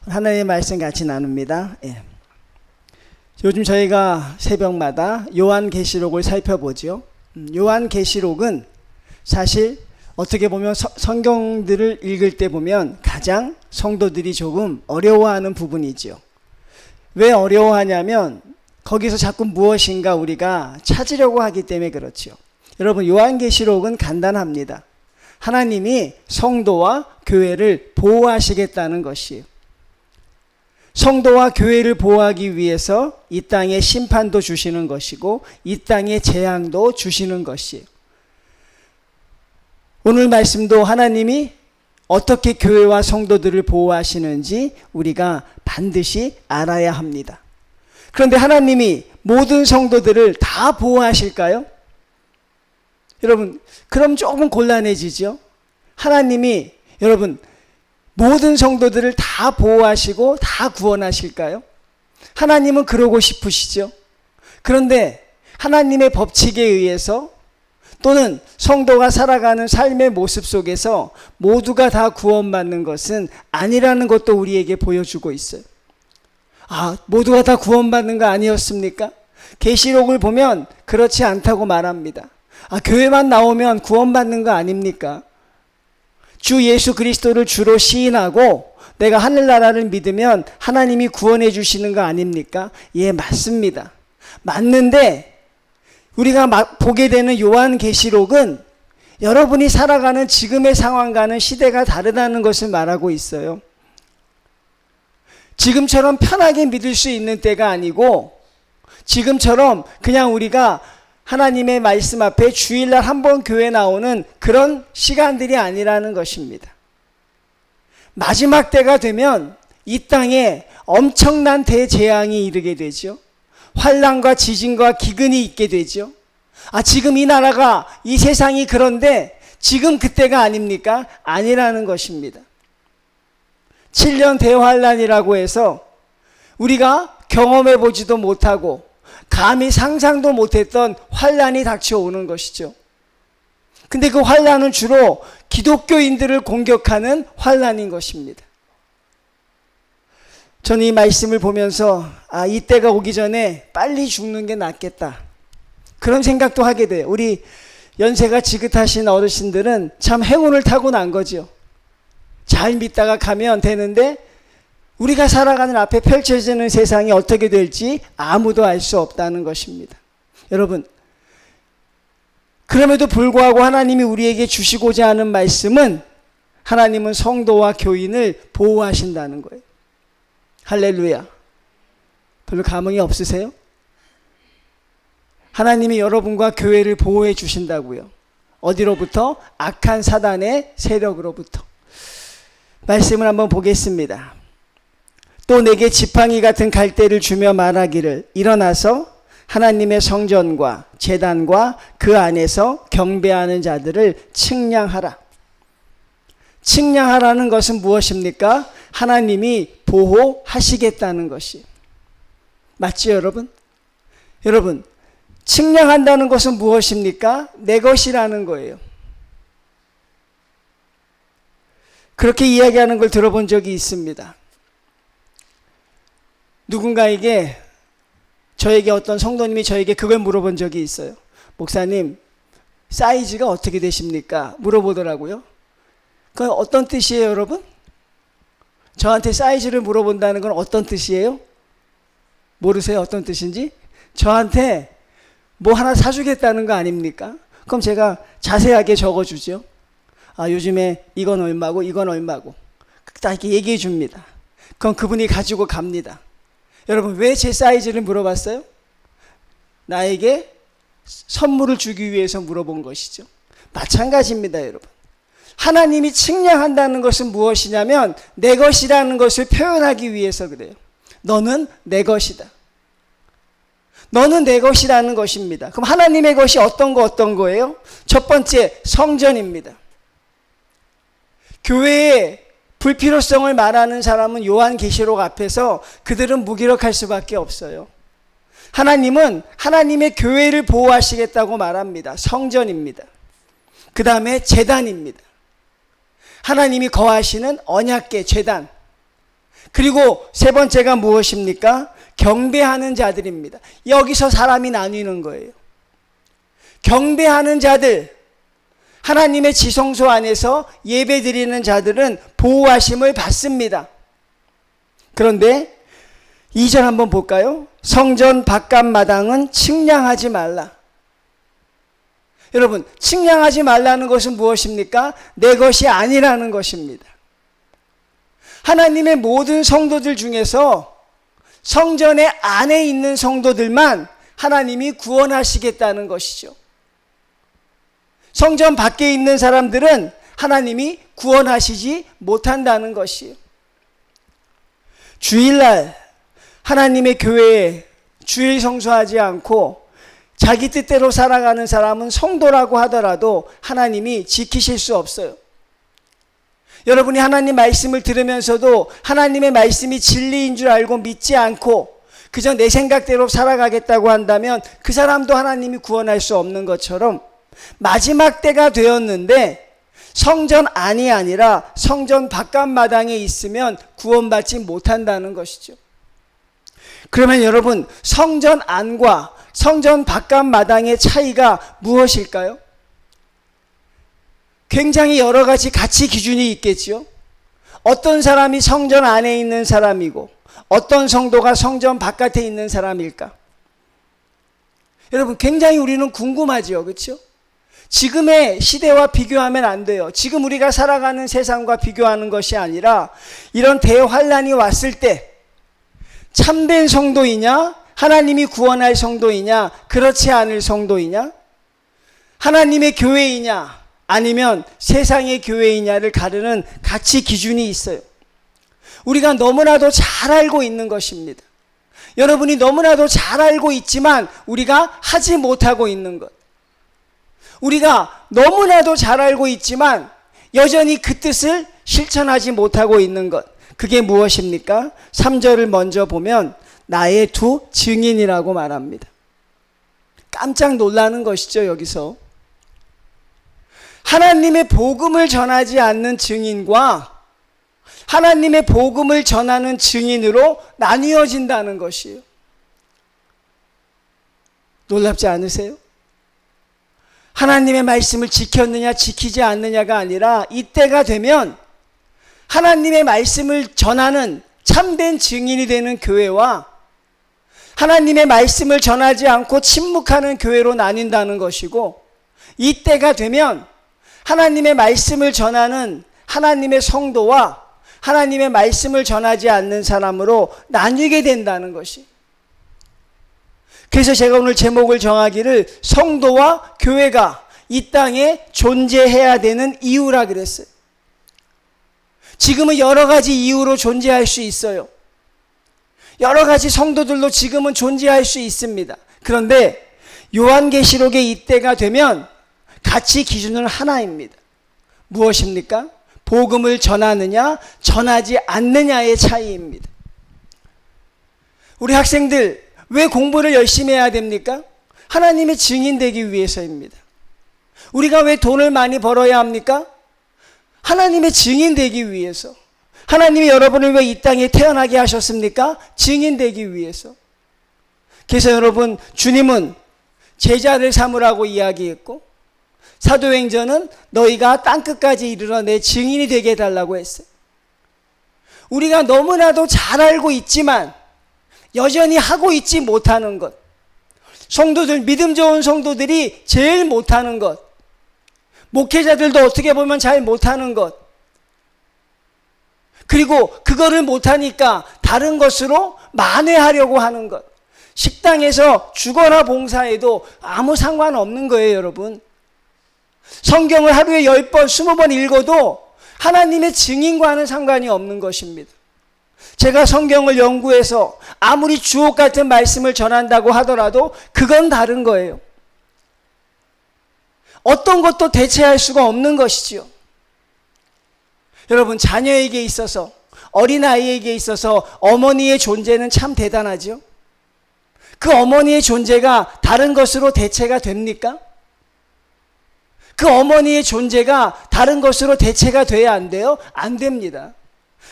하나님의 말씀 같이 나눕니다. 요즘 저희가 새벽마다 요한계시록을 살펴보죠. 요한계시록은 사실 어떻게 보면 성경들을 읽을 때 보면 가장 성도들이 조금 어려워하는 부분이죠. 왜 어려워하냐면 거기서 자꾸 무엇인가 우리가 찾으려고 하기 때문에 그렇죠. 여러분, 요한계시록은 간단합니다. 하나님이 성도와 교회를 보호하시겠다는 것이에요. 성도와 교회를 보호하기 위해서 이 땅에 심판도 주시는 것이고 이 땅에 재앙도 주시는 것이에요. 오늘 말씀도 하나님이 어떻게 교회와 성도들을 보호하시는지 우리가 반드시 알아야 합니다. 그런데 하나님이 모든 성도들을 다 보호하실까요? 여러분, 그럼 조금 곤란해지죠. 하나님이 여러분 모든 성도들을 다 보호하시고 다 구원하실까요? 하나님은 그러고 싶으시죠. 그런데 하나님의 법칙에 의해서 또는 성도가 살아가는 삶의 모습 속에서 모두가 다 구원받는 것은 아니라는 것도 우리에게 보여주고 있어요. 모두가 다 구원받는 거 아니었습니까? 계시록을 보면 그렇지 않다고 말합니다. 교회만 나오면 구원받는 거 아닙니까? 주 예수 그리스도를 주로 시인하고 내가 하늘나라를 믿으면 하나님이 구원해 주시는 거 아닙니까? 예, 맞습니다. 맞는데 우리가 보게 되는 요한계시록은 여러분이 살아가는 지금의 상황과는 시대가 다르다는 것을 말하고 있어요. 지금처럼 편하게 믿을 수 있는 때가 아니고 지금처럼 그냥 우리가 하나님의 말씀 앞에 주일날 한 번 교회 나오는 그런 시간들이 아니라는 것입니다. 마지막 때가 되면 이 땅에 엄청난 대재앙이 이르게 되죠. 환난과 지진과 기근이 있게 되죠. 지금 이 나라가 이 세상이 그런데 지금 그때가 아닙니까? 아니라는 것입니다. 7년 대환란이라고 해서 우리가 경험해 보지도 못하고 감히 상상도 못했던 환란이 닥쳐오는 것이죠. 근데 그 환란은 주로 기독교인들을 공격하는 환란인 것입니다. 저는 이 말씀을 보면서 이때가 오기 전에 빨리 죽는 게 낫겠다, 그런 생각도 하게 돼요. 우리 연세가 지긋하신 어르신들은 참 행운을 타고 난 거죠. 잘 믿다가 가면 되는데 우리가 살아가는 앞에 펼쳐지는 세상이 어떻게 될지 아무도 알 수 없다는 것입니다. 여러분, 그럼에도 불구하고 하나님이 우리에게 주시고자 하는 말씀은 하나님은 성도와 교인을 보호하신다는 거예요. 할렐루야. 별로 감흥이 없으세요? 하나님이 여러분과 교회를 보호해 주신다고요. 어디로부터? 악한 사단의 세력으로부터. 말씀을 한번 보겠습니다. 또 내게 지팡이 같은 갈대를 주며 말하기를 일어나서 하나님의 성전과 제단과 그 안에서 경배하는 자들을 측량하라. 측량하라는 것은 무엇입니까? 하나님이 보호하시겠다는 것이. 맞죠, 여러분? 여러분, 측량한다는 것은 무엇입니까? 내 것이라는 거예요. 그렇게 이야기하는 걸 들어본 적이 있습니다. 누군가에게, 저에게 어떤 성도님이 저에게 그걸 물어본 적이 있어요. 목사님, 사이즈가 어떻게 되십니까? 물어보더라고요. 그건 어떤 뜻이에요, 여러분? 저한테 사이즈를 물어본다는 건 어떤 뜻이에요? 모르세요? 어떤 뜻인지? 저한테 뭐 하나 사주겠다는 거 아닙니까? 그럼 제가 자세하게 적어주죠. 요즘에 이건 얼마고 이건 얼마고 딱 이렇게 얘기해 줍니다. 그럼 그분이 가지고 갑니다. 여러분, 왜 제 사이즈를 물어봤어요? 나에게 선물을 주기 위해서 물어본 것이죠. 마찬가지입니다, 여러분. 하나님이 측량한다는 것은 무엇이냐면 내 것이라는 것을 표현하기 위해서 그래요. 너는 내 것이다. 너는 내 것이라는 것입니다. 그럼 하나님의 것이 어떤 거예요? 첫 번째, 성전입니다. 교회의 불필요성을 말하는 사람은 요한계시록 앞에서 그들은 무기력할 수밖에 없어요. 하나님은 하나님의 교회를 보호하시겠다고 말합니다. 성전입니다. 그 다음에 제단입니다. 하나님이 거하시는 언약궤 제단. 그리고 세 번째가 무엇입니까? 경배하는 자들입니다. 여기서 사람이 나뉘는 거예요. 경배하는 자들, 하나님의 지성소 안에서 예배 드리는 자들은 보호하심을 받습니다. 그런데 2절 한번 볼까요? 성전 바깥 마당은 측량하지 말라. 여러분, 측량하지 말라는 것은 무엇입니까? 내 것이 아니라는 것입니다. 하나님의 모든 성도들 중에서 성전의 안에 있는 성도들만 하나님이 구원하시겠다는 것이죠. 성전 밖에 있는 사람들은 하나님이 구원하시지 못한다는 것이에요. 주일날 하나님의 교회에 주일 성수하지 않고 자기 뜻대로 살아가는 사람은 성도라고 하더라도 하나님이 지키실 수 없어요. 여러분이 하나님 말씀을 들으면서도 하나님의 말씀이 진리인 줄 알고 믿지 않고 그저 내 생각대로 살아가겠다고 한다면 그 사람도 하나님이 구원할 수 없는 것처럼 마지막 때가 되었는데 성전 안이 아니라 성전 바깥 마당에 있으면 구원받지 못한다는 것이죠. 그러면 여러분, 성전 안과 성전 바깥 마당의 차이가 무엇일까요? 굉장히 여러 가지 가치 기준이 있겠죠. 어떤 사람이 성전 안에 있는 사람이고 어떤 성도가 성전 바깥에 있는 사람일까? 여러분, 굉장히 우리는 궁금하죠. 그렇죠? 지금의 시대와 비교하면 안 돼요. 지금 우리가 살아가는 세상과 비교하는 것이 아니라 이런 대환란이 왔을 때 참된 성도이냐, 하나님이 구원할 성도이냐, 그렇지 않을 성도이냐, 하나님의 교회이냐 아니면 세상의 교회이냐를 가르는 가치 기준이 있어요. 우리가 너무나도 잘 알고 있는 것입니다. 여러분이 너무나도 잘 알고 있지만 우리가 하지 못하고 있는 것, 우리가 너무나도 잘 알고 있지만 여전히 그 뜻을 실천하지 못하고 있는 것, 그게 무엇입니까? 3절을 먼저 보면 나의 두 증인이라고 말합니다. 깜짝 놀라는 것이죠. 여기서 하나님의 복음을 전하지 않는 증인과 하나님의 복음을 전하는 증인으로 나뉘어진다는 것이에요. 놀랍지 않으세요? 하나님의 말씀을 지켰느냐 지키지 않느냐가 아니라 이때가 되면 하나님의 말씀을 전하는 참된 증인이 되는 교회와 하나님의 말씀을 전하지 않고 침묵하는 교회로 나뉜다는 것이고, 이때가 되면 하나님의 말씀을 전하는 하나님의 성도와 하나님의 말씀을 전하지 않는 사람으로 나뉘게 된다는 것이. 그래서 제가 오늘 제목을 정하기를 성도와 교회가 이 땅에 존재해야 되는 이유라 그랬어요. 지금은 여러 가지 이유로 존재할 수 있어요. 여러 가지 성도들로 지금은 존재할 수 있습니다. 그런데 요한계시록의 이때가 되면 가치 기준은 하나입니다. 무엇입니까? 복음을 전하느냐 전하지 않느냐의 차이입니다. 우리 학생들 왜 공부를 열심히 해야 됩니까? 하나님의 증인 되기 위해서입니다. 우리가 왜 돈을 많이 벌어야 합니까? 하나님의 증인 되기 위해서. 하나님이 여러분을 왜 이 땅에 태어나게 하셨습니까? 증인 되기 위해서. 그래서 여러분, 주님은 제자를 삼으라고 이야기했고 사도행전은 너희가 땅끝까지 이르러 내 증인이 되게 해달라고 했어요. 우리가 너무나도 잘 알고 있지만 여전히 하고 있지 못하는 것, 성도들, 믿음 좋은 성도들이 제일 못하는 것, 목회자들도 어떻게 보면 잘 못하는 것, 그리고 그거를 못하니까 다른 것으로 만회하려고 하는 것. 식당에서 주거나 봉사해도 아무 상관없는 거예요, 여러분. 성경을 하루에 10번, 20번 읽어도 하나님의 증인과는 상관이 없는 것입니다. 제가 성경을 연구해서 아무리 주옥 같은 말씀을 전한다고 하더라도 그건 다른 거예요. 어떤 것도 대체할 수가 없는 것이지요. 여러분, 자녀에게 있어서, 어린아이에게 있어서 어머니의 존재는 참 대단하죠. 그 어머니의 존재가 다른 것으로 대체가 됩니까? 그 어머니의 존재가 다른 것으로 대체가 돼야 안 돼요? 안 됩니다.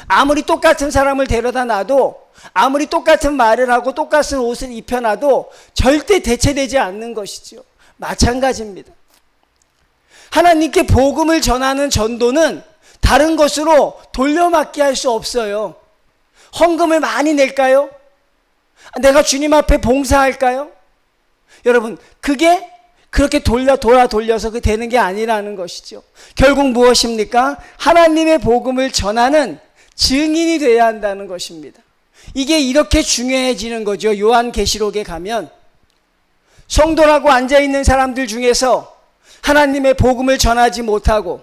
아무리 똑같은 사람을 데려다 놔도, 아무리 똑같은 말을 하고 똑같은 옷을 입혀놔도 절대 대체되지 않는 것이죠. 마찬가지입니다. 하나님께 복음을 전하는 전도는 다른 것으로 돌려막기 할 수 없어요. 헌금을 많이 낼까요? 내가 주님 앞에 봉사할까요? 여러분, 그게 그렇게 돌려서 그 되는 게 아니라는 것이죠. 결국 무엇입니까? 하나님의 복음을 전하는 증인이 되어야 한다는 것입니다. 이게 이렇게 중요해지는 거죠. 요한계시록에 가면 성도라고 앉아있는 사람들 중에서 하나님의 복음을 전하지 못하고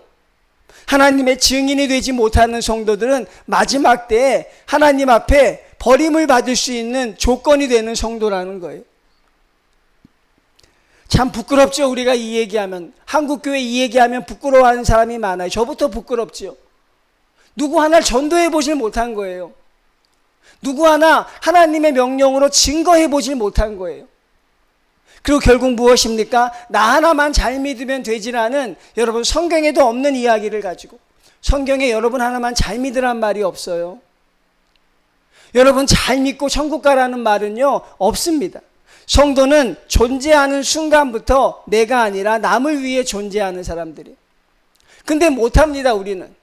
하나님의 증인이 되지 못하는 성도들은 마지막 때에 하나님 앞에 버림을 받을 수 있는 조건이 되는 성도라는 거예요. 참 부끄럽죠. 우리가 이 얘기하면, 한국교회 이 얘기하면 부끄러워하는 사람이 많아요. 저부터 부끄럽죠. 누구 하나를 전도해 보질 못한 거예요. 누구 하나 하나님의 명령으로 증거해 보질 못한 거예요. 그리고 결국 무엇입니까? 나 하나만 잘 믿으면 되지라는, 여러분, 성경에도 없는 이야기를 가지고, 성경에 여러분 하나만 잘 믿으란 말이 없어요. 여러분 잘 믿고 천국 가라는 말은요, 없습니다. 성도는 존재하는 순간부터 내가 아니라 남을 위해 존재하는 사람들이에요. 근데 못합니다, 우리는.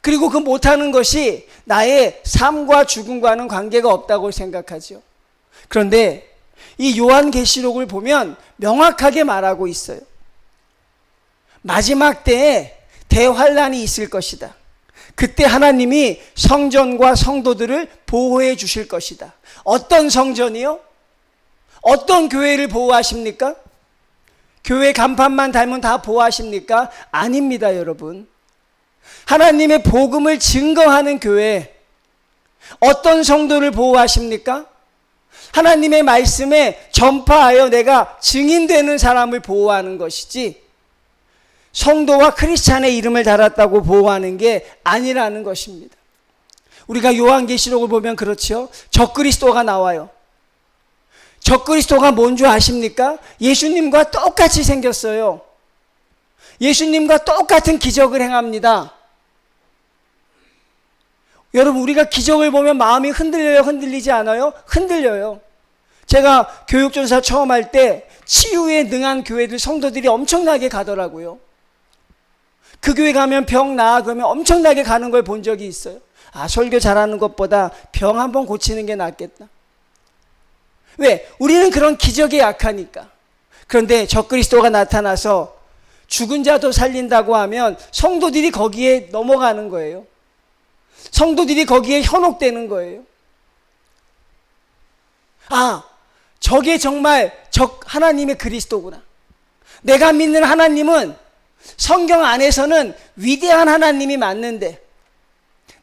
그리고 그 못하는 것이 나의 삶과 죽음과는 관계가 없다고 생각하죠. 그런데 이 요한계시록을 보면 명확하게 말하고 있어요. 마지막 때에 대환란이 있을 것이다. 그때 하나님이 성전과 성도들을 보호해 주실 것이다. 어떤 성전이요? 어떤 교회를 보호하십니까? 교회 간판만 달면 다 보호하십니까? 아닙니다, 여러분. 하나님의 복음을 증거하는 교회, 어떤 성도를 보호하십니까? 하나님의 말씀에 전파하여 내가 증인되는 사람을 보호하는 것이지, 성도와 크리스찬의 이름을 달았다고 보호하는 게 아니라는 것입니다. 우리가 요한계시록을 보면 그렇죠. 적그리스도가 나와요. 적그리스도가 뭔 줄 아십니까? 예수님과 똑같이 생겼어요. 예수님과 똑같은 기적을 행합니다. 여러분, 우리가 기적을 보면 마음이 흔들려요? 흔들리지 않아요? 흔들려요. 제가 교육전사 처음 할 때 치유에 능한 교회들 성도들이 엄청나게 가더라고요. 그 교회 가면 병 나아 그러면 엄청나게 가는 걸 본 적이 있어요. 아, 설교 잘하는 것보다 병 한번 고치는 게 낫겠다. 왜? 우리는 그런 기적에 약하니까. 그런데 적그리스도가 나타나서 죽은 자도 살린다고 하면 성도들이 거기에 넘어가는 거예요. 성도들이 거기에 현혹되는 거예요. 아, 저게 정말 하나님의 그리스도구나. 내가 믿는 하나님은 성경 안에서는 위대한 하나님이 맞는데,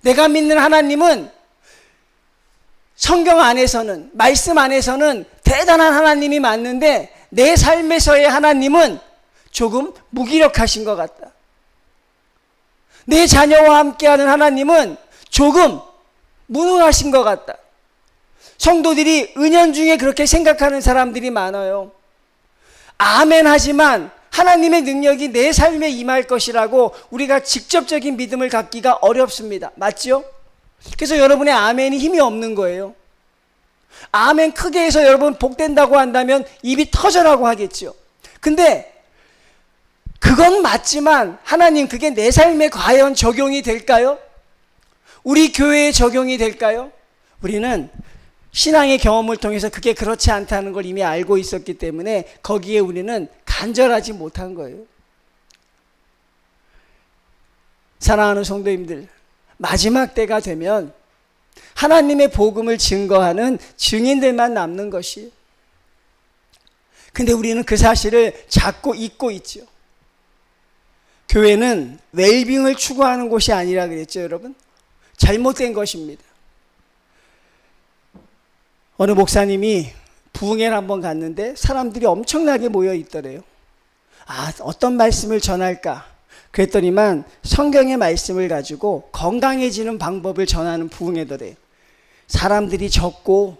내가 믿는 하나님은 성경 안에서는, 말씀 안에서는 대단한 하나님이 맞는데 내 삶에서의 하나님은 조금 무기력하신 것 같다. 내 자녀와 함께하는 하나님은 조금 무능하신 것 같다. 성도들이 은연중에 그렇게 생각하는 사람들이 많아요. 아멘 하지만 하나님의 능력이 내 삶에 임할 것이라고 우리가 직접적인 믿음을 갖기가 어렵습니다. 맞죠? 그래서 여러분의 아멘이 힘이 없는 거예요. 아멘 크게 해서 여러분 복된다고 한다면 입이 터져라고 하겠죠. 근데 그건 맞지만 하나님, 그게 내 삶에 과연 적용이 될까요? 우리 교회에 적용이 될까요? 우리는 신앙의 경험을 통해서 그게 그렇지 않다는 걸 이미 알고 있었기 때문에 거기에 우리는 간절하지 못한 거예요. 사랑하는 성도님들, 마지막 때가 되면 하나님의 복음을 증거하는 증인들만 남는 것이에요. 근데 우리는 그 사실을 자꾸 잊고 있죠. 교회는 웰빙을 추구하는 곳이 아니라 그랬죠, 여러분? 잘못된 것입니다. 어느 목사님이 부흥회를 한번 갔는데 사람들이 엄청나게 모여 있더래요. 아, 어떤 말씀을 전할까? 그랬더니만 성경의 말씀을 가지고 건강해지는 방법을 전하는 부흥회더래요. 사람들이 적고,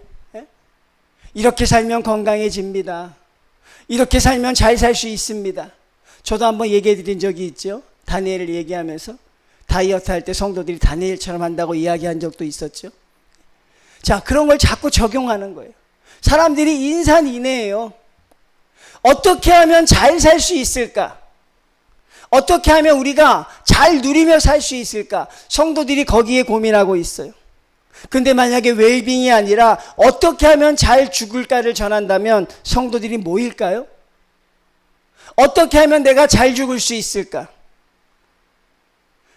이렇게 살면 건강해집니다. 이렇게 살면 잘 살 수 있습니다. 저도 한번 얘기해 드린 적이 있죠. 다니엘을 얘기하면서 다이어트 할 때 성도들이 다니엘처럼 한다고 이야기한 적도 있었죠. 자, 그런 걸 자꾸 적용하는 거예요. 사람들이 인산인해예요. 어떻게 하면 잘 살 수 있을까? 어떻게 하면 우리가 잘 누리며 살 수 있을까? 성도들이 거기에 고민하고 있어요. 근데 만약에 웰빙이 아니라 어떻게 하면 잘 죽을까를 전한다면 성도들이 뭐일까요? 어떻게 하면 내가 잘 죽을 수 있을까?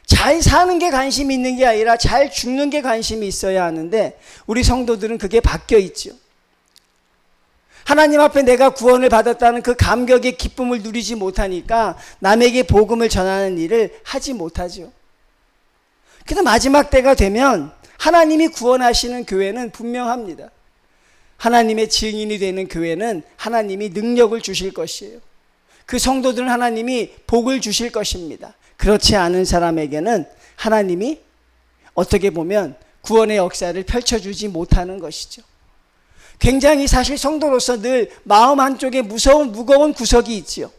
잘 사는 게 관심이 있는 게 아니라 잘 죽는 게 관심이 있어야 하는데 우리 성도들은 그게 바뀌어 있죠. 하나님 앞에 내가 구원을 받았다는 그 감격의 기쁨을 누리지 못하니까 남에게 복음을 전하는 일을 하지 못하죠. 그래서 마지막 때가 되면 하나님이 구원하시는 교회는 분명합니다. 하나님의 증인이 되는 교회는 하나님이 능력을 주실 것이에요. 그 성도들은 하나님이 복을 주실 것입니다. 그렇지 않은 사람에게는 하나님이 어떻게 보면 구원의 역사를 펼쳐주지 못하는 것이죠. 굉장히 사실 성도로서 늘 마음 한쪽에 무거운 구석이 있지요.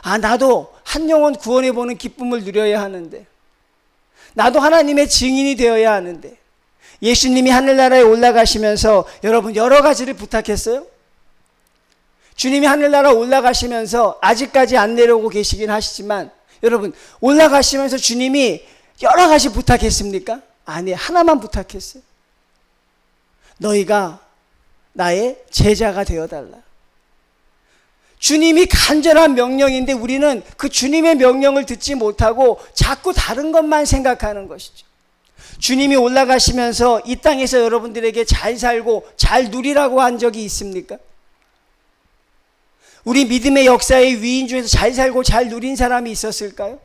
아, 나도 한 영혼 구원해보는 기쁨을 누려야 하는데, 나도 하나님의 증인이 되어야 하는데, 예수님이 하늘나라에 올라가시면서 여러분 여러 가지를 부탁했어요. 주님이 하늘나라 올라가시면서 아직까지 안 내려오고 계시긴 하시지만 여러분 올라가시면서 주님이 여러 가지 부탁했습니까? 아니, 하나만 부탁했어요. 너희가 나의 제자가 되어달라. 주님이 간절한 명령인데 우리는 그 주님의 명령을 듣지 못하고 자꾸 다른 것만 생각하는 것이죠. 주님이 올라가시면서 이 땅에서 여러분들에게 잘 살고 잘 누리라고 한 적이 있습니까? 우리 믿음의 역사의 위인 중에서 잘 살고 잘 누린 사람이 있었을까요?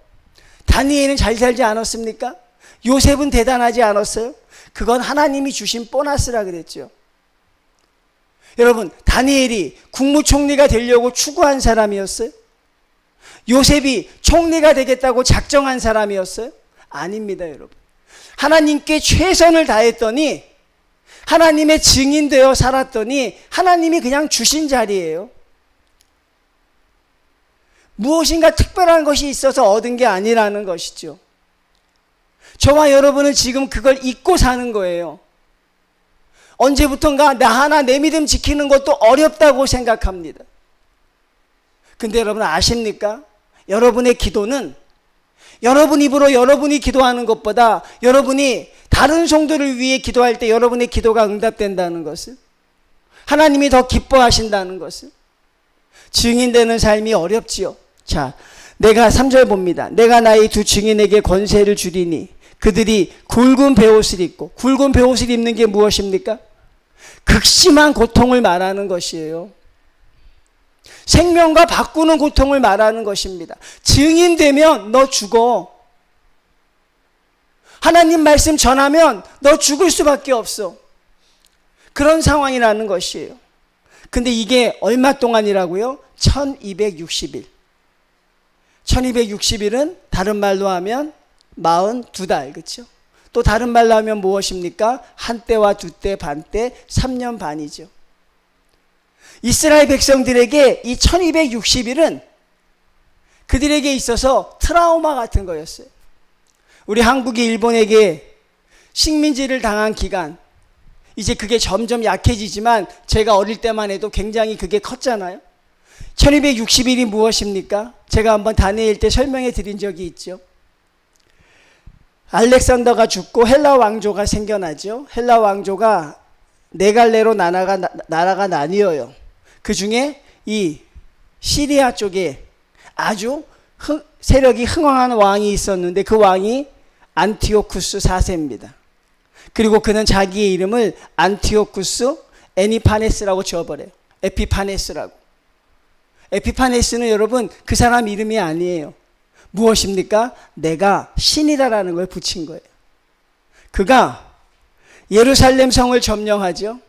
다니엘은 잘 살지 않았습니까? 요셉은 대단하지 않았어요? 그건 하나님이 주신 보너스라 그랬죠. 여러분, 다니엘이 국무총리가 되려고 추구한 사람이었어요? 요셉이 총리가 되겠다고 작정한 사람이었어요? 아닙니다, 여러분. 하나님께 최선을 다했더니 하나님의 증인되어 살았더니 하나님이 그냥 주신 자리예요. 무엇인가 특별한 것이 있어서 얻은 게 아니라는 것이죠. 저와 여러분은 지금 그걸 잊고 사는 거예요. 언제부턴가 나 하나 내 믿음 지키는 것도 어렵다고 생각합니다. 근데 여러분 아십니까? 여러분의 기도는 여러분 입으로 여러분이 기도하는 것보다 여러분이 다른 성도를 위해 기도할 때 여러분의 기도가 응답된다는 것을, 하나님이 더 기뻐하신다는 것을, 증인되는 삶이 어렵지요. 자, 내가 3절 봅니다. 내가 나의 두 증인에게 권세를 주리니 그들이 굵은 베옷을 입고, 굵은 베옷을 입는 게 무엇입니까? 극심한 고통을 말하는 것이에요. 생명과 바꾸는 고통을 말하는 것입니다. 증인되면 너 죽어. 하나님 말씀 전하면 너 죽을 수밖에 없어. 그런 상황이라는 것이에요. 근데 이게 얼마 동안이라고요? 1260일. 1260일은 다른 말로 하면 42달, 그렇죠? 또 다른 말로 하면 무엇입니까? 한 때와 두 때, 반 때, 3년 반이죠. 이스라엘 백성들에게 이 1260일은 그들에게 있어서 트라우마 같은 거였어요. 우리 한국이 일본에게 식민지를 당한 기간, 이제 그게 점점 약해지지만 제가 어릴 때만 해도 굉장히 그게 컸잖아요. 1260일이 무엇입니까? 제가 한번 다니엘 때 설명해 드린 적이 있죠. 알렉산더가 죽고 헬라 왕조가 생겨나죠. 헬라 왕조가 네 갈래로 나라가 나뉘어요. 그 중에 이 시리아 쪽에 아주 세력이 흥왕한 왕이 있었는데 그 왕이 안티오쿠스 4세입니다. 그리고 그는 자기의 이름을 안티오쿠스 에니파네스라고 지어버려요. 에피파네스라고. 에피파네스는 여러분 그 사람 이름이 아니에요. 무엇입니까? 내가 신이다라는 걸 붙인 거예요. 그가 예루살렘 성을 점령하죠.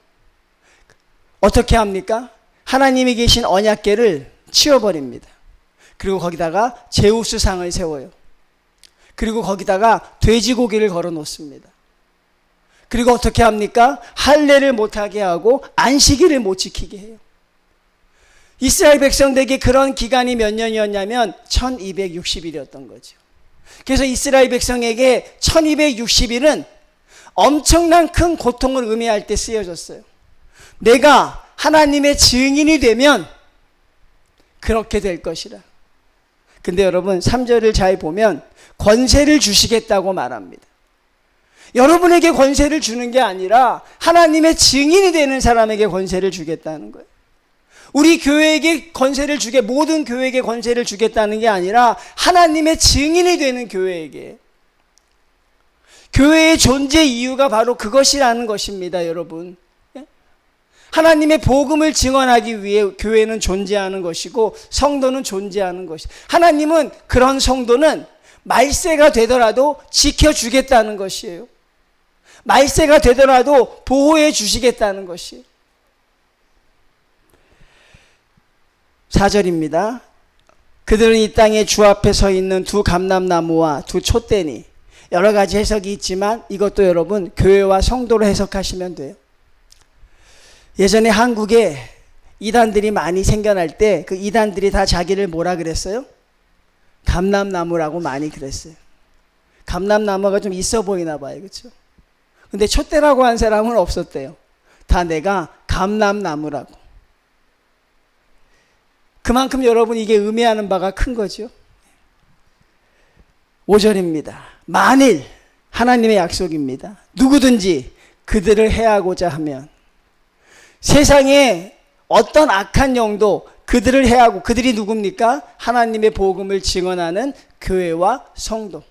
어떻게 합니까? 하나님이 계신 언약궤를 치워버립니다. 그리고 거기다가 제우스 상을 세워요. 그리고 거기다가 돼지고기를 걸어 놓습니다. 그리고 어떻게 합니까? 할례를 못하게 하고 안식일을 못 지키게 해요. 이스라엘 백성들에게 그런 기간이 몇 년이었냐면 1260일이었던 거죠. 그래서 이스라엘 백성에게 1260일은 엄청난 큰 고통을 의미할 때 쓰여졌어요. 내가 하나님의 증인이 되면 그렇게 될 것이라. 근데 여러분 3절을 잘 보면 권세를 주시겠다고 말합니다. 여러분에게 권세를 주는 게 아니라 하나님의 증인이 되는 사람에게 권세를 주겠다는 거예요. 우리 교회에게 권세를 모든 교회에게 권세를 주겠다는 게 아니라 하나님의 증인이 되는 교회에게. 교회의 존재 이유가 바로 그것이라는 것입니다, 여러분. 하나님의 복음을 증언하기 위해 교회는 존재하는 것이고 성도는 존재하는 것이고, 하나님은 그런 성도는 말세가 되더라도 지켜주겠다는 것이에요. 말세가 되더라도 보호해 주시겠다는 것이에요. 4절입니다. 그들은 이 땅에 주 앞에 서 있는 두 감람나무와 두 촛대니. 여러 가지 해석이 있지만 이것도 여러분 교회와 성도로 해석하시면 돼요. 예전에 한국에 이단들이 많이 생겨날 때 그 이단들이 다 자기를 뭐라 그랬어요? 감람나무라고 많이 그랬어요. 감람나무가 좀 있어 보이나 봐요. 그렇죠? 근데 촛대라고 한 사람은 없었대요. 다 내가 감람나무라고. 그만큼 여러분 이게 의미하는 바가 큰 거죠. 5절입니다. 만일, 하나님의 약속입니다. 누구든지 그들을 해하고자 하면, 세상에 어떤 악한 영도 그들을 해하고, 그들이 누굽니까? 하나님의 복음을 증언하는 교회와 성도.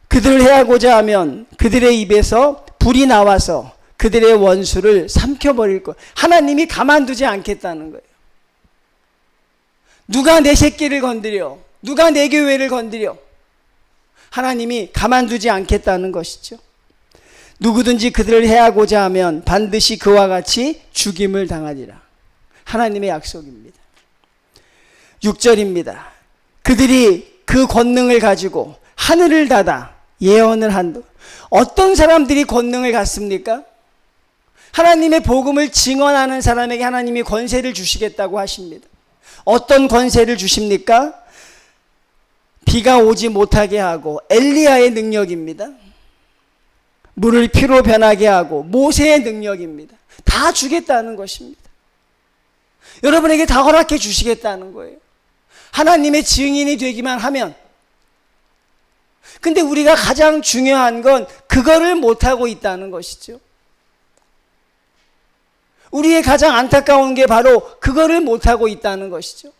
그들을 해하고자 하면 그들의 입에서 불이 나와서 그들의 원수를 삼켜버릴 것. 하나님이 가만두지 않겠다는 거예요. 누가 내 새끼를 건드려? 누가 내 교회를 건드려? 하나님이 가만두지 않겠다는 것이죠. 누구든지 그들을 해하고자 하면 반드시 그와 같이 죽임을 당하리라. 하나님의 약속입니다. 6절입니다. 그들이 그 권능을 가지고 하늘을 닫아 예언을 한다. 어떤 사람들이 권능을 갖습니까? 하나님의 복음을 증언하는 사람에게 하나님이 권세를 주시겠다고 하십니다. 어떤 권세를 주십니까? 비가 오지 못하게 하고 엘리야의 능력입니다. 물을 피로 변하게 하고 모세의 능력입니다. 다 주겠다는 것입니다. 여러분에게 다 허락해 주시겠다는 거예요. 하나님의 증인이 되기만 하면. 근데 우리가 가장 중요한 건 그거를 못하고 있다는 것이죠. 우리의 가장 안타까운 게 바로 그거를 못하고 있다는 것이죠.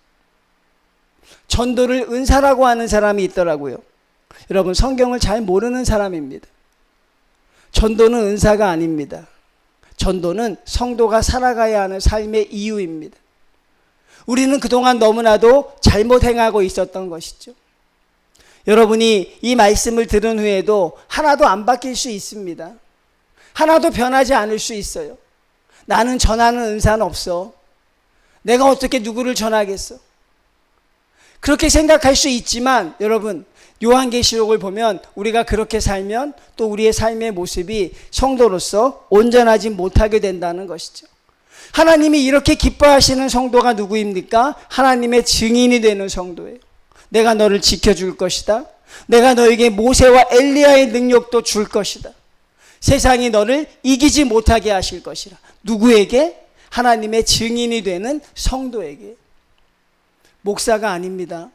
전도를 은사라고 하는 사람이 있더라고요. 여러분 성경을 잘 모르는 사람입니다. 전도는 은사가 아닙니다. 전도는 성도가 살아가야 하는 삶의 이유입니다. 우리는 그동안 너무나도 잘못 행하고 있었던 것이죠. 여러분이 이 말씀을 들은 후에도 하나도 안 바뀔 수 있습니다. 하나도 변하지 않을 수 있어요. 나는 전하는 은사는 없어. 내가 어떻게 누구를 전하겠어? 그렇게 생각할 수 있지만 여러분 요한계시록을 보면 우리가 그렇게 살면 또 우리의 삶의 모습이 성도로서 온전하지 못하게 된다는 것이죠. 하나님이 이렇게 기뻐하시는 성도가 누구입니까? 하나님의 증인이 되는 성도예요. 내가 너를 지켜줄 것이다. 내가 너에게 모세와 엘리야의 능력도 줄 것이다. 세상이 너를 이기지 못하게 하실 것이라. 누구에게? 하나님의 증인이 되는 성도에게. 목사가 아닙니다.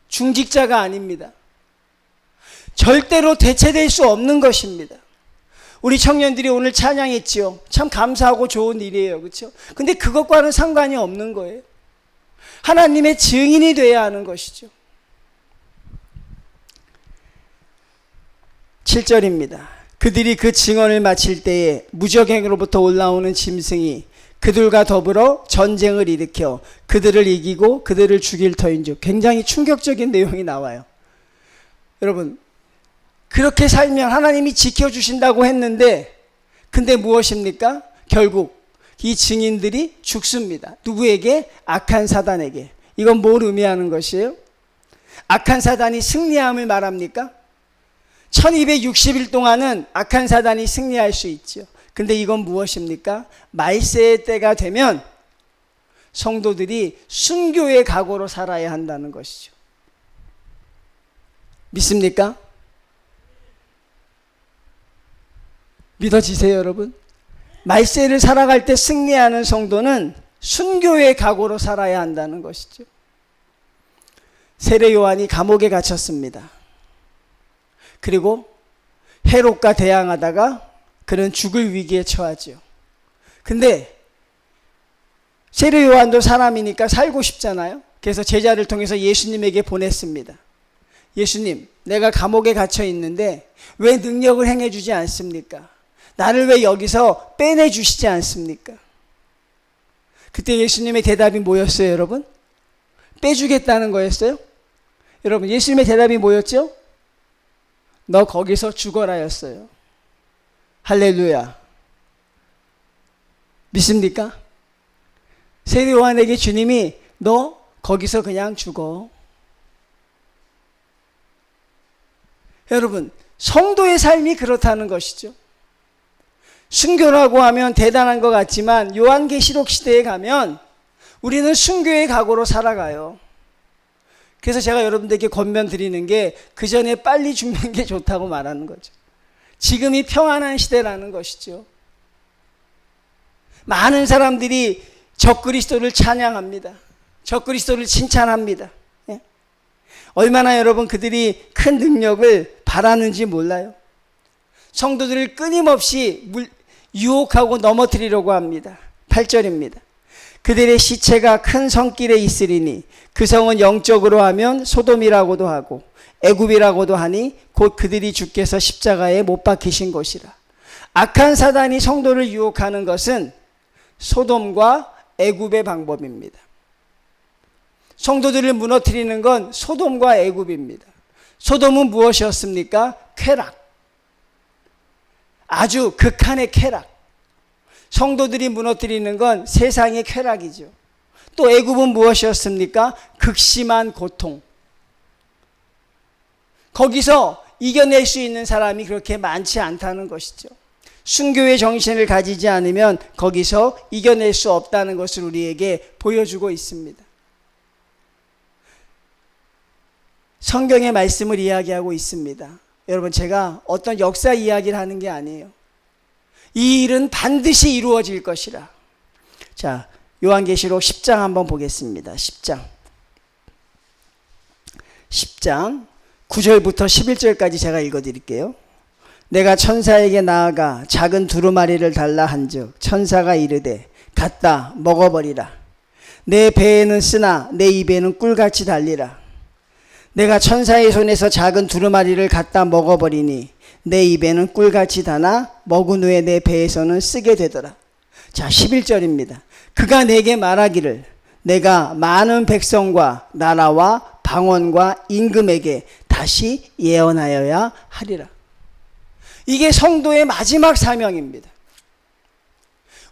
중직자가 아닙니다. 절대로 대체될 수 없는 것입니다. 우리 청년들이 오늘 찬양했지요. 참 감사하고 좋은 일이에요. 그렇죠? 근데 그것과는 상관이 없는 거예요. 하나님의 증인이 돼야 하는 것이죠. 7절입니다. 그들이 그 증언을 마칠 때에 무적행으로부터 올라오는 짐승이 그들과 더불어 전쟁을 일으켜 그들을 이기고 그들을 죽일 터인즉. 굉장히 충격적인 내용이 나와요. 여러분 그렇게 살면 하나님이 지켜주신다고 했는데 근데 무엇입니까? 결국 이 증인들이 죽습니다. 누구에게? 악한 사단에게. 이건 뭘 의미하는 것이에요? 악한 사단이 승리함을 말합니까? 1260일 동안은 악한 사단이 승리할 수 있죠. 근데 이건 무엇입니까? 말세의 때가 되면 성도들이 순교의 각오로 살아야 한다는 것이죠. 믿습니까? 믿어지세요, 여러분? 말세를 살아갈 때 승리하는 성도는 순교의 각오로 살아야 한다는 것이죠. 세례 요한이 감옥에 갇혔습니다. 그리고 헤롯과 대항하다가 그는 죽을 위기에 처하죠. 근데 세례 요한도 사람이니까 살고 싶잖아요. 그래서 제자를 통해서 예수님에게 보냈습니다. 예수님, 내가 감옥에 갇혀 있는데 왜 능력을 행해 주지 않습니까? 나를 왜 여기서 빼내 주시지 않습니까? 그때 예수님의 대답이 뭐였어요, 여러분? 빼주겠다는 거였어요? 여러분, 예수님의 대답이 뭐였죠? 너 거기서 죽어라였어요. 할렐루야. 믿습니까? 세례 요한에게 주님이 너 거기서 그냥 죽어. 여러분, 성도의 삶이 그렇다는 것이죠. 순교라고 하면 대단한 것 같지만 요한계시록 시대에 가면 우리는 순교의 각오로 살아가요. 그래서 제가 여러분들께 권면 드리는 게 그 전에 빨리 죽는 게 좋다고 말하는 거죠. 지금이 평안한 시대라는 것이죠. 많은 사람들이 적그리스도를 찬양합니다. 적그리스도를 칭찬합니다. 예? 얼마나 여러분 그들이 큰 능력을 바라는지 몰라요. 성도들을 끊임없이 유혹하고 넘어뜨리려고 합니다. 8절입니다. 그들의 시체가 큰 성길에 있으리니 그 성은 영적으로 하면 소돔이라고도 하고 애굽이라고도 하니 곧 그들이 주께서 십자가에 못 박히신 곳이라. 악한 사단이 성도를 유혹하는 것은 소돔과 애굽의 방법입니다. 성도들을 무너뜨리는 건 소돔과 애굽입니다. 소돔은 무엇이었습니까? 쾌락. 아주 극한의 쾌락. 성도들이 무너뜨리는 건 세상의 쾌락이죠. 또 애굽은 무엇이었습니까? 극심한 고통. 거기서 이겨낼 수 있는 사람이 그렇게 많지 않다는 것이죠. 순교의 정신을 가지지 않으면 거기서 이겨낼 수 없다는 것을 우리에게 보여주고 있습니다. 성경의 말씀을 이야기하고 있습니다. 여러분, 제가 어떤 역사 이야기를 하는 게 아니에요. 이 일은 반드시 이루어질 것이라. 자, 요한계시록 10장 한번 보겠습니다. 10장 9절부터 11절까지 제가 읽어드릴게요. 내가 천사에게 나아가 작은 두루마리를 달라 한즉 천사가 이르되 갖다 먹어버리라. 내 배에는 쓰나 내 입에는 꿀같이 달리라. 내가 천사의 손에서 작은 두루마리를 갖다 먹어버리니 내 입에는 꿀같이 다나 먹은 후에 내 배에서는 쓰게 되더라. 자, 11절입니다. 그가 내게 말하기를 내가 많은 백성과 나라와 방언과 임금에게 다시 예언하여야 하리라. 이게 성도의 마지막 사명입니다.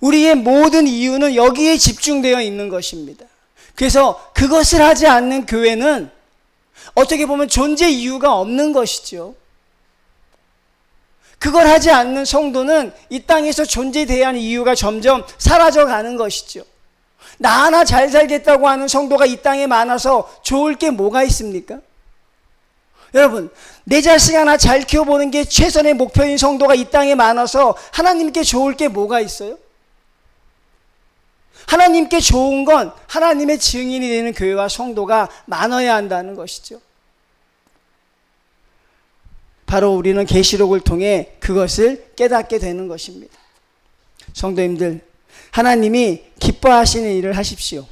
우리의 모든 이유는 여기에 집중되어 있는 것입니다. 그래서 그것을 하지 않는 교회는 어떻게 보면 존재 이유가 없는 것이죠. 그걸 하지 않는 성도는 이 땅에서 존재돼야 하는 이유가 점점 사라져가는 것이죠. 나 하나 잘 살겠다고 하는 성도가 이 땅에 많아서 좋을 게 뭐가 있습니까? 여러분, 내 자식 하나 잘 키워보는 게 최선의 목표인 성도가 이 땅에 많아서 하나님께 좋을 게 뭐가 있어요? 하나님께 좋은 건 하나님의 증인이 되는 교회와 성도가 많아야 한다는 것이죠. 바로 우리는 계시록을 통해 그것을 깨닫게 되는 것입니다. 성도님들, 하나님이 기뻐하시는 일을 하십시오.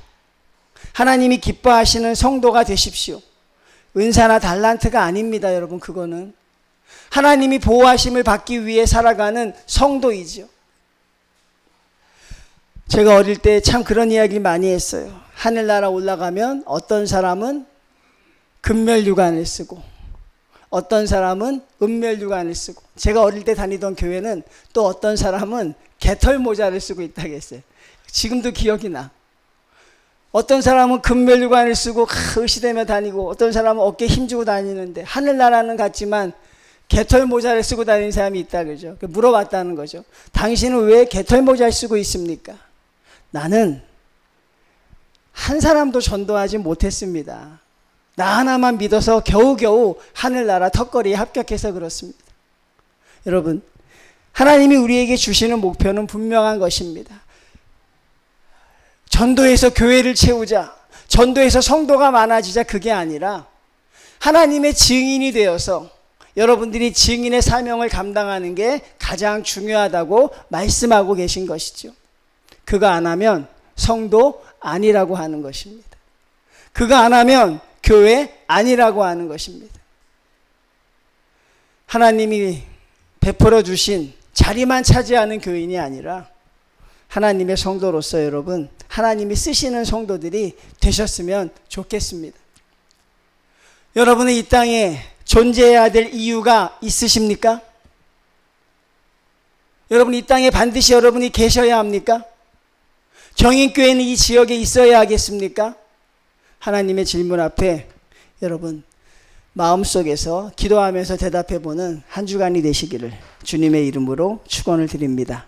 하나님이 기뻐하시는 성도가 되십시오. 은사나 달란트가 아닙니다, 여러분. 그거는 하나님이 보호하심을 받기 위해 살아가는 성도이죠. 제가 어릴 때 참 그런 이야기 많이 했어요. 하늘나라 올라가면 어떤 사람은 금멸류관을 쓰고 어떤 사람은 은멸류관을 쓰고, 제가 어릴 때 다니던 교회는 또 어떤 사람은 개털 모자를 쓰고 있다고 했어요. 지금도 기억이 나. 어떤 사람은 금멸류관을 쓰고 의시되며 다니고, 어떤 사람은 어깨에 힘주고 다니는데 하늘나라는 같지만 개털 모자를 쓰고 다니는 사람이 있다 그러죠. 물어봤다는 거죠. 당신은 왜 개털 모자를 쓰고 있습니까? 나는 한 사람도 전도하지 못했습니다. 나 하나만 믿어서 겨우겨우 하늘나라 턱걸이에 합격해서 그렇습니다. 여러분, 하나님이 우리에게 주시는 목표는 분명한 것입니다. 전도해서 교회를 채우자, 전도해서 성도가 많아지자, 그게 아니라 하나님의 증인이 되어서 여러분들이 증인의 사명을 감당하는 게 가장 중요하다고 말씀하고 계신 것이죠. 그거 안 하면 성도 아니라고 하는 것입니다. 그거 안 하면 교회 아니라고 하는 것입니다. 하나님이 베풀어 주신 자리만 차지하는 교인이 아니라 하나님의 성도로서 여러분, 하나님이 쓰시는 성도들이 되셨으면 좋겠습니다. 여러분은 이 땅에 존재해야 될 이유가 있으십니까? 여러분, 이 땅에 반드시 여러분이 계셔야 합니까? 정인교회는 이 지역에 있어야 하겠습니까? 하나님의 질문 앞에 여러분 마음속에서 기도하면서 대답해보는 한 주간이 되시기를 주님의 이름으로 축원을 드립니다.